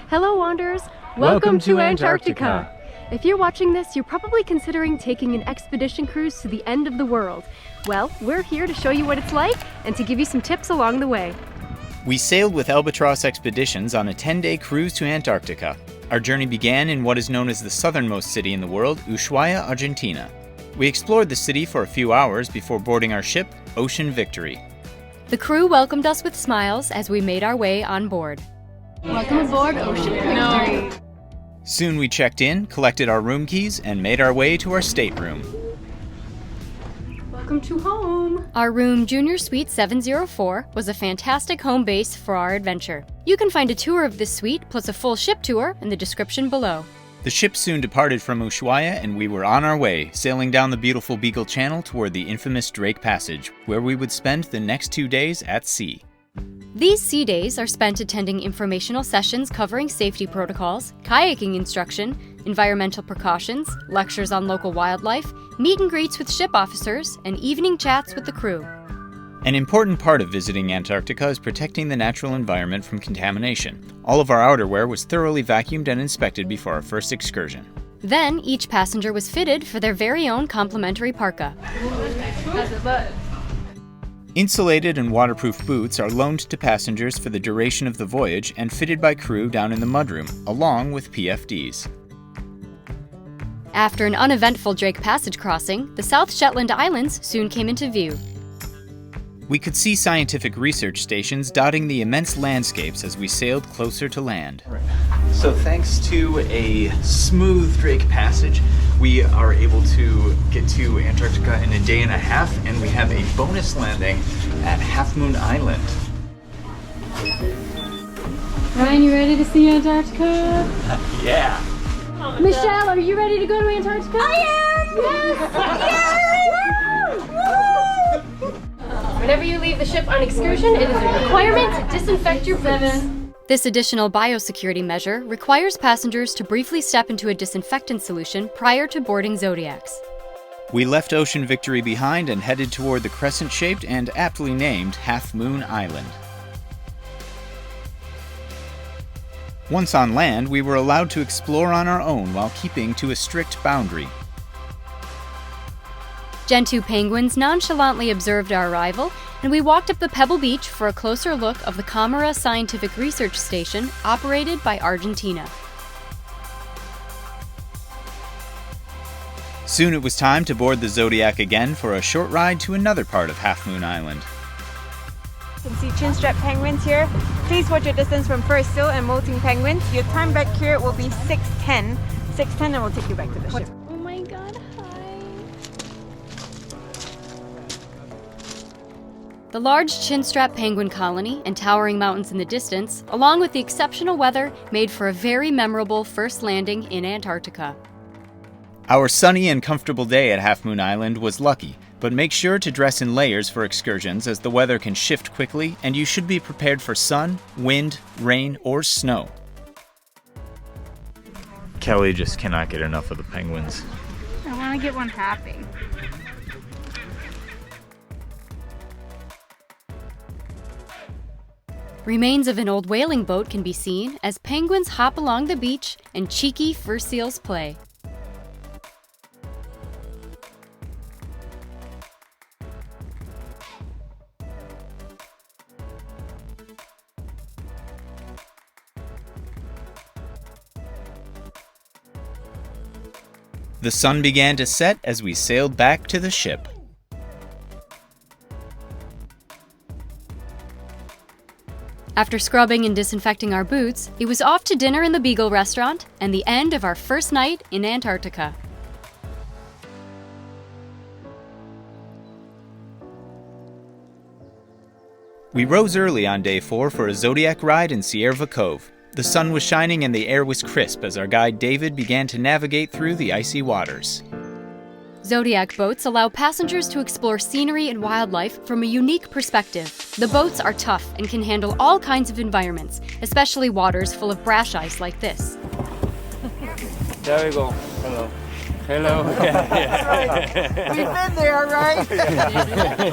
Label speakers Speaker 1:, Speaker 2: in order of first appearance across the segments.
Speaker 1: Hello Wanderers!
Speaker 2: Welcome to Antarctica!
Speaker 1: If you're watching this, you're probably considering taking an expedition cruise to the end of the world. Well, we're here to show you what it's like and to give you some tips along the way.
Speaker 2: We sailed with Albatros Expeditions on a 10-day cruise to Antarctica. Our journey began in what is known as the southernmost city in the world, Ushuaia, Argentina. We explored the city for a few hours before boarding our ship, Ocean Victory.
Speaker 3: The crew welcomed us with smiles as we made our way on board.
Speaker 1: Welcome aboard Ocean Victory!
Speaker 2: Soon we checked in, collected our room keys, and made our way to our stateroom.
Speaker 1: Welcome to home!
Speaker 3: Our room, Junior Suite 704, was a fantastic home base for our adventure. You can find a tour of this suite plus a full ship tour in the description below.
Speaker 2: The ship soon departed from Ushuaia and we were on our way, sailing down the beautiful Beagle Channel toward the infamous Drake Passage, where we would spend the next 2 days at sea.
Speaker 3: These sea days are spent attending informational sessions covering safety protocols, kayaking instruction, environmental precautions, lectures on local wildlife, meet and greets with ship officers, and evening chats with the crew.
Speaker 2: An important part of visiting Antarctica is protecting the natural environment from contamination. All of our outerwear was thoroughly vacuumed and inspected before our first excursion.
Speaker 3: Then, each passenger was fitted for their very own complimentary parka.
Speaker 2: Insulated and waterproof boots are loaned to passengers for the duration of the voyage and fitted by crew down in the mudroom, along with PFDs.
Speaker 3: After an uneventful Drake Passage crossing, the South Shetland Islands soon came into view.
Speaker 2: We could see scientific research stations dotting the immense landscapes as we sailed closer to land. So thanks to a smooth Drake Passage, we are able to get to Antarctica in a day and a half, and we have a bonus landing at Half Moon Island.
Speaker 1: Ryan, you ready to see Antarctica?
Speaker 2: Yeah!
Speaker 1: Michelle, are you ready to go to Antarctica? I am! Yes! Yes! Whenever you leave the ship on excursion, it is a requirement to disinfect your boots.
Speaker 3: This additional biosecurity measure requires passengers to briefly step into a disinfectant solution prior to boarding Zodiacs.
Speaker 2: We left Ocean Victory behind and headed toward the crescent-shaped and aptly named Half Moon Island. Once on land, we were allowed to explore on our own while keeping to a strict boundary.
Speaker 3: Gentoo penguins nonchalantly observed our arrival, and we walked up the Pebble Beach for a closer look of the Camara Scientific Research Station operated by Argentina.
Speaker 2: Soon it was time to board the Zodiac again for a short ride to another part of Half Moon Island.
Speaker 4: You can see chin-strap penguins here. Please watch your distance from first-seal and molting penguins. Your time back here will be 6:10. 6:10 and we'll take you back to the ship.
Speaker 1: Oh my god, hi!
Speaker 3: The large chinstrap penguin colony and towering mountains in the distance, along with the exceptional weather, made for a very memorable first landing in Antarctica.
Speaker 2: Our sunny and comfortable day at Half Moon Island was lucky, but make sure to dress in layers for excursions as the weather can shift quickly and you should be prepared for sun, wind, rain, or snow. Kelly just cannot get enough of the penguins.
Speaker 4: I want to get one happy.
Speaker 3: Remains of an old whaling boat can be seen as penguins hop along the beach and cheeky fur seals play.
Speaker 2: The sun began to set as we sailed back to the ship.
Speaker 3: After scrubbing and disinfecting our boots, it was off to dinner in the Beagle restaurant and the end of our first night in Antarctica.
Speaker 2: We rose early on day 4 for a Zodiac ride in CIERVA Cove. The sun was shining and the air was crisp as our guide David began to navigate through the icy waters.
Speaker 3: Zodiac boats allow passengers to explore scenery and wildlife from a unique perspective. The boats are tough and can handle all kinds of environments, especially waters full of brash ice like this.
Speaker 5: There we go. Hello. Hello.
Speaker 4: That's right. We've been there, right?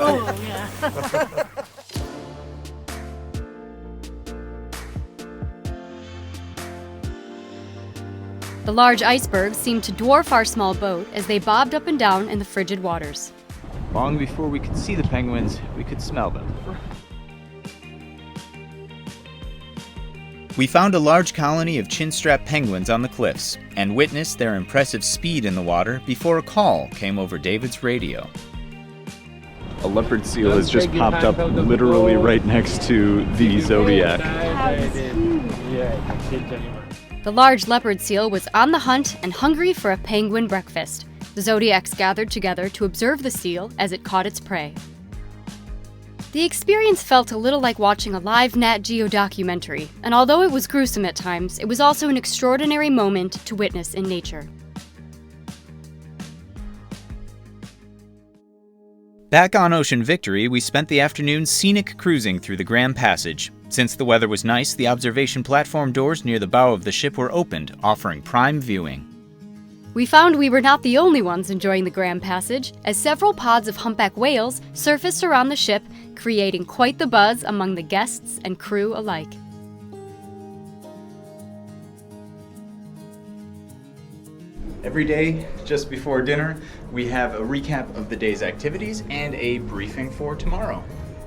Speaker 4: Oh, yeah.
Speaker 3: The large icebergs seemed to dwarf our small boat as they bobbed up and down in the frigid waters.
Speaker 2: Long before we could see the penguins, we could smell them. We found a large colony of chinstrap penguins on the cliffs and witnessed their impressive speed in the water before a call came over David's radio.
Speaker 6: A leopard seal has just popped up literally right next to the Zodiac.
Speaker 3: The large leopard seal was on the hunt and hungry for a penguin breakfast. The Zodiacs gathered together to observe the seal as it caught its prey. The experience felt a little like watching a live Nat Geo documentary, and although it was gruesome at times, it was also an extraordinary moment to witness in nature.
Speaker 2: Back on Ocean Victory, we spent the afternoon scenic cruising through the Grand Passage. Since the weather was nice, the observation platform doors near the bow of the ship were opened, offering prime viewing.
Speaker 3: We found we were not the only ones enjoying the Grand Passage, as several pods of humpback whales surfaced around the ship, creating quite the buzz among the guests and crew alike.
Speaker 2: Every day, just before dinner, we have a recap of the day's activities and a briefing for tomorrow.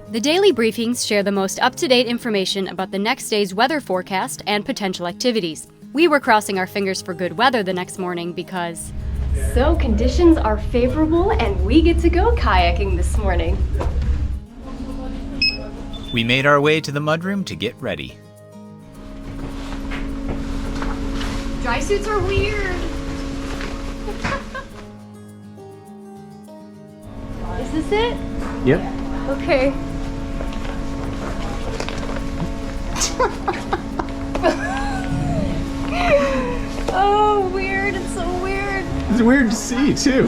Speaker 3: The daily briefings share the most up-to-date information about the next day's weather forecast and potential activities. We were crossing our fingers for good weather the next morning because...
Speaker 1: So conditions are favorable and we get to go kayaking this morning.
Speaker 2: We made our way to the mudroom to get ready.
Speaker 1: Dry suits are weird. Is this it?
Speaker 2: Yep.
Speaker 1: Okay. Oh, weird. It's so weird.
Speaker 6: It's weird to see, too.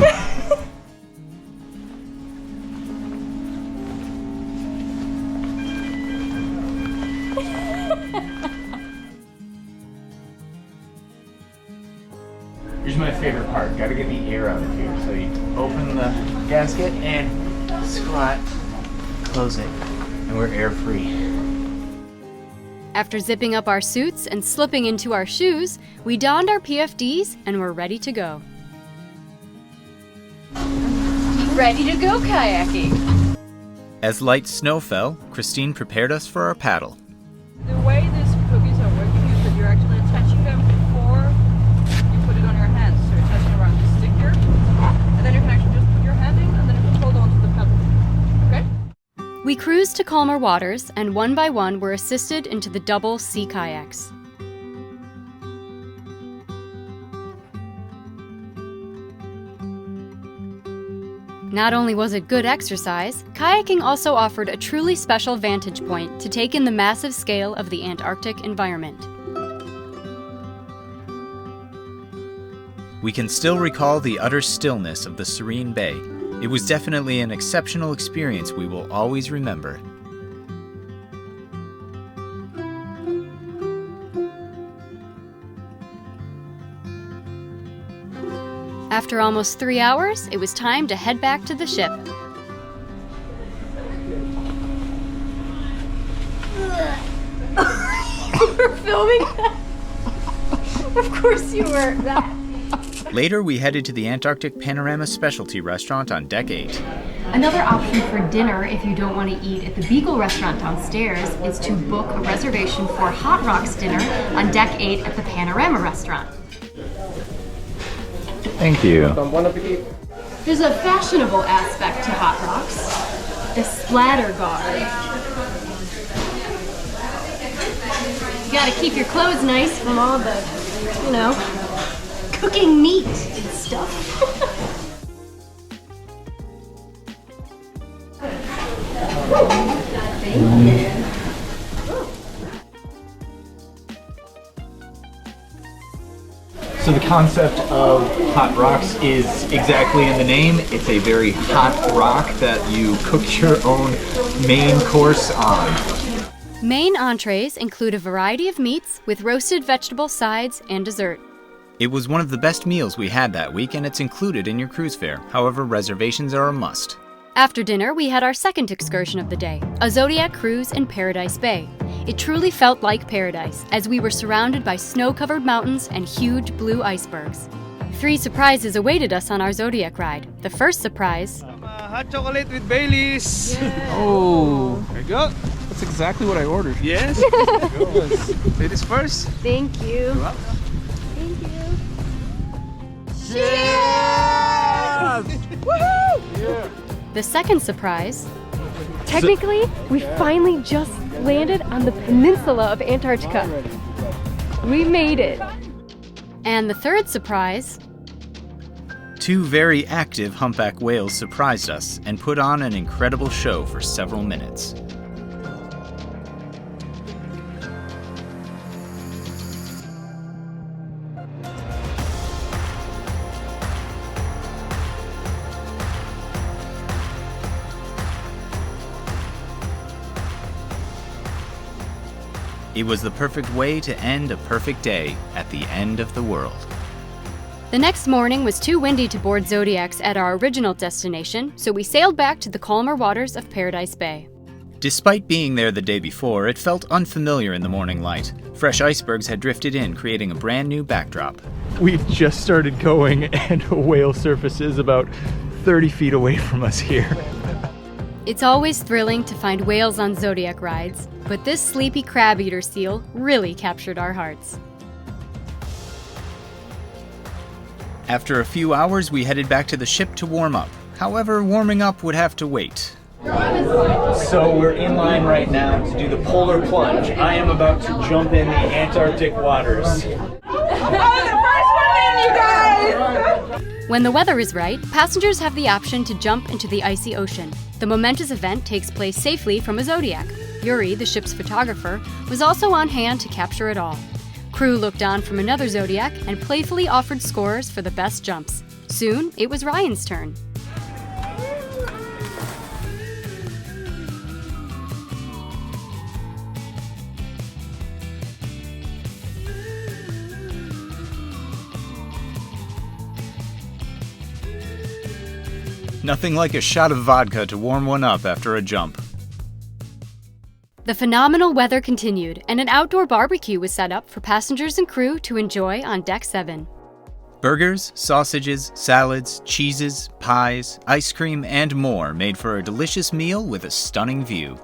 Speaker 2: Here's my favorite part. Gotta get the air out of here. So you open the gasket and squat, close it, and we're air free.
Speaker 3: After zipping up our suits and slipping into our shoes, we donned our PFDs and were ready to go.
Speaker 1: Ready to go kayaking.
Speaker 2: As light snow fell, Christine prepared us for our paddle.
Speaker 7: The way these cookies are working is that you're actually attaching them before you put it on your hands. So you're attaching around the stick here, and then you can actually just put your hand in and then you can hold on to the paddle. Okay?
Speaker 3: We cruised to calmer waters and one by one were assisted into the double sea kayaks. Not only was it good exercise, kayaking also offered a truly special vantage point to take in the massive scale of the Antarctic environment.
Speaker 2: We can still recall the utter stillness of the serene bay. It was definitely an exceptional experience we will always remember.
Speaker 3: After almost 3 hours, it was time to head back to the ship.
Speaker 1: You were filming that? Of course you were.
Speaker 2: Later, we headed to the Antarctic Panorama Specialty Restaurant on Deck 8.
Speaker 1: Another option for dinner, if you don't want to eat at the BEAGLE restaurant downstairs, is to book a reservation for Hot Rocks dinner on Deck 8 at the Panorama restaurant.
Speaker 6: Thank you.
Speaker 1: There's a fashionable aspect to Hot Rocks. The splatter guard. You gotta keep your clothes nice from all the, cooking meat and stuff.
Speaker 2: So the concept of Hot Rocks is exactly in the name. It's a very hot rock that you cook your own main course on.
Speaker 3: Main entrees include a variety of meats with roasted vegetable sides and dessert.
Speaker 2: It was one of the best meals we had that week, and it's included in your cruise fare. However, reservations are a must.
Speaker 3: After dinner, we had our second excursion of the day, a zodiac cruise in Paradise Bay. It truly felt like paradise, as we were surrounded by snow-covered mountains and huge blue icebergs. 3 surprises awaited us on our zodiac ride. The first surprise...
Speaker 5: hot chocolate with Baileys.
Speaker 8: Oh, there you go. That's exactly what I ordered.
Speaker 5: Yes. Ladies first.
Speaker 1: Thank you.
Speaker 4: Thank you.
Speaker 5: Yeah.
Speaker 3: The second surprise...
Speaker 1: Technically, we finally just landed on the peninsula of Antarctica. We made it.
Speaker 3: And the third surprise...
Speaker 2: 2 very active humpback whales surprised us and put on an incredible show for several minutes. It was the perfect way to end a perfect day at the end of the world.
Speaker 3: The next morning was too windy to board Zodiacs at our original destination, so we sailed back to the calmer waters of Paradise Bay.
Speaker 2: Despite being there the day before, it felt unfamiliar in the morning light. Fresh icebergs had drifted in, creating a brand new backdrop.
Speaker 6: We've just started going and a whale surface is about 30 feet away from us here.
Speaker 3: It's always thrilling to find whales on Zodiac rides, but this sleepy crab-eater seal really captured our hearts.
Speaker 2: After a few hours, we headed back to the ship to warm up. However, warming up would have to wait.
Speaker 6: So we're in line right now to do the polar plunge. I am about to jump in the Antarctic waters.
Speaker 3: When the weather is right, passengers have the option to jump into the icy ocean. The momentous event takes place safely from a Zodiac. Yuri, the ship's photographer, was also on hand to capture it all. Crew looked on from another Zodiac and playfully offered scores for the best jumps. Soon, it was Ryan's turn.
Speaker 2: Nothing like a shot of vodka to warm one up after a jump.
Speaker 3: The phenomenal weather continued, and an outdoor barbecue was set up for passengers and crew to enjoy on Deck 7.
Speaker 2: Burgers, sausages, salads, cheeses, pies, ice cream, and more made for a delicious meal with a stunning view.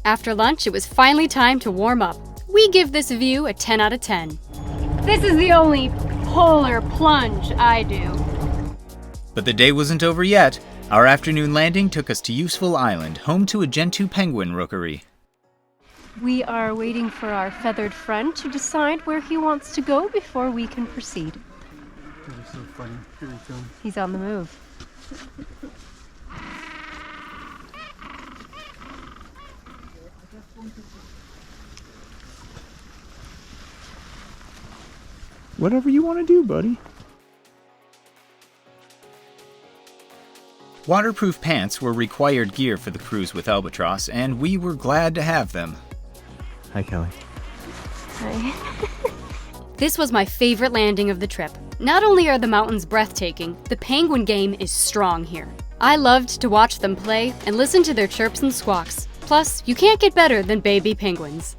Speaker 3: After lunch, it was finally time to warm up. We give this view a 10 out of 10.
Speaker 1: This is the only polar plunge I do.
Speaker 2: But the day wasn't over yet. Our afternoon landing took us to Useful Island, home to a Gentoo penguin rookery.
Speaker 1: We are waiting for our feathered friend to decide where he wants to go before we can proceed.
Speaker 5: That's so funny. Here we come.
Speaker 1: He's on the move.
Speaker 6: Whatever you want to do, buddy.
Speaker 2: Waterproof pants were required gear for the cruise with Albatros, and we were glad to have them.
Speaker 6: Hi, Kelly.
Speaker 1: Hi.
Speaker 3: This was my favorite landing of the trip. Not only are the mountains breathtaking, the penguin game is strong here. I loved to watch them play and listen to their chirps and squawks. Plus, you can't get better than baby penguins.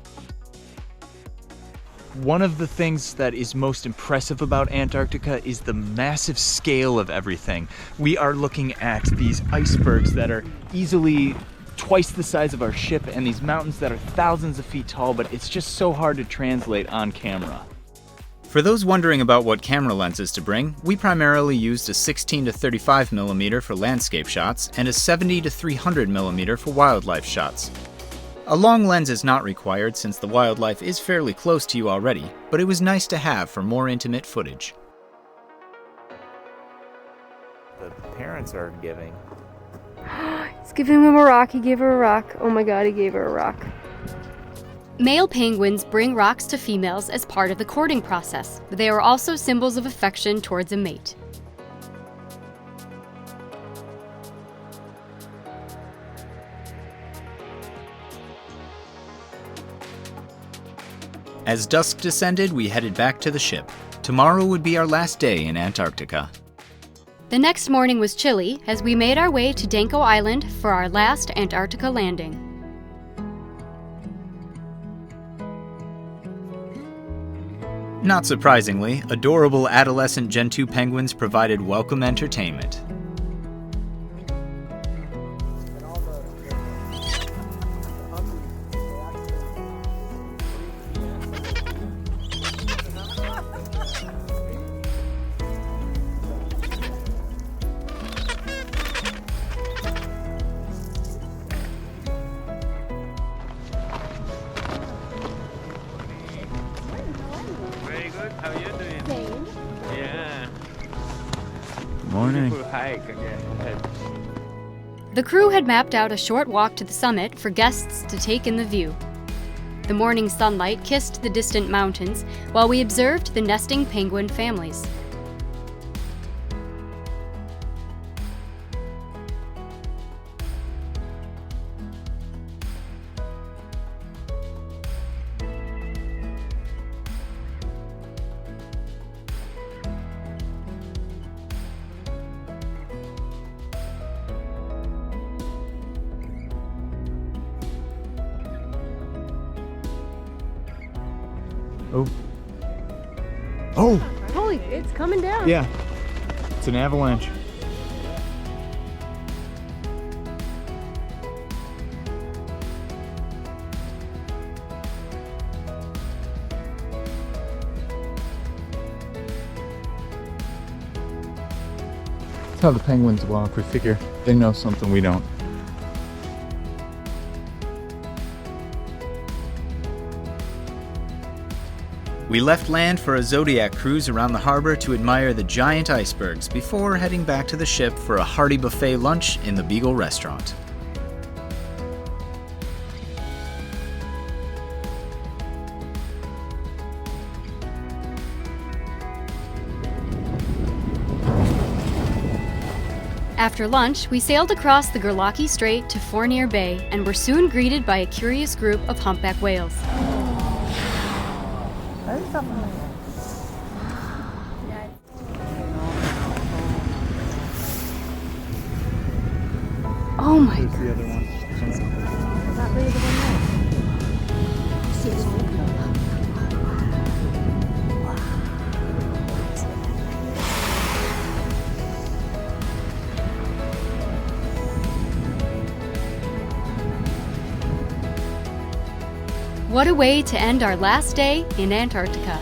Speaker 6: One of the things that is most impressive about Antarctica is the massive scale of everything. We are looking at these icebergs that are easily twice the size of our ship and these mountains that are thousands of feet tall, but it's just so hard to translate on camera.
Speaker 2: For those wondering about what camera lenses to bring, we primarily used a 16 to 35 mm for landscape shots and a 70 to 300 mm for wildlife shots. A long lens is not required since the wildlife is fairly close to you already, but it was nice to have for more intimate footage.
Speaker 6: The parents are giving.
Speaker 1: He's giving him a rock. He gave her a rock. Oh my god, he gave her a rock.
Speaker 3: Male penguins bring rocks to females as part of the courting process. They are also symbols of affection towards a mate.
Speaker 2: As dusk descended, we headed back to the ship. Tomorrow would be our last day in Antarctica.
Speaker 3: The next morning was chilly as we made our way to DANCO Island for our last Antarctica landing.
Speaker 2: Not surprisingly, adorable adolescent Gentoo penguins provided welcome entertainment.
Speaker 5: Very good. How are you doing? Yeah.
Speaker 6: Morning.
Speaker 5: Beautiful hike again ahead.
Speaker 3: The crew had mapped out a short walk to the summit for guests to take in the view. The morning sunlight kissed the distant mountains while we observed the nesting penguin families.
Speaker 6: Oh. Oh!
Speaker 1: Holy, it's coming down.
Speaker 6: Yeah. It's an avalanche. That's how the penguins walk. We figure they know something we don't.
Speaker 2: We left land for a Zodiac cruise around the harbor to admire the giant icebergs before heading back to the ship for a hearty buffet lunch in the BEAGLE restaurant.
Speaker 3: After lunch, we sailed across the Gerlachie Strait to Fournier Bay and were soon greeted by a curious group of humpback whales. Oh my God.
Speaker 6: The other one.
Speaker 3: What a way to end our last day in Antarctica.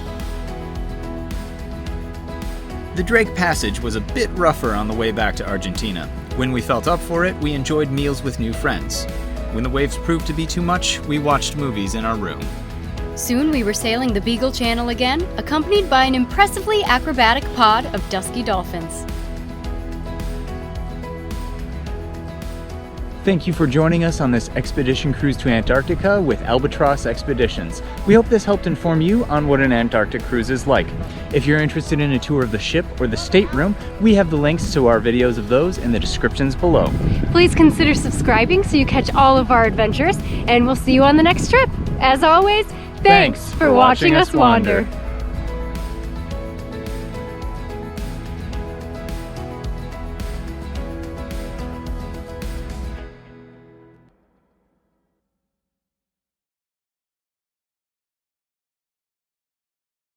Speaker 2: The Drake Passage was a bit rougher on the way back to Argentina. When we felt up for it, we enjoyed meals with new friends. When the waves proved to be too much, we watched movies in our room.
Speaker 3: Soon we were sailing the Beagle Channel again, accompanied by an impressively acrobatic pod of dusky dolphins.
Speaker 6: Thank you for joining us on this expedition cruise to Antarctica with Albatros Expeditions. We hope this helped inform you on what an Antarctic cruise is like. If you're interested in a tour of the ship or the stateroom, we have the links to our videos of those in the descriptions below.
Speaker 1: Please consider subscribing so you catch all of our adventures, and we'll see you on the next trip. As always, thanks for watching us wander.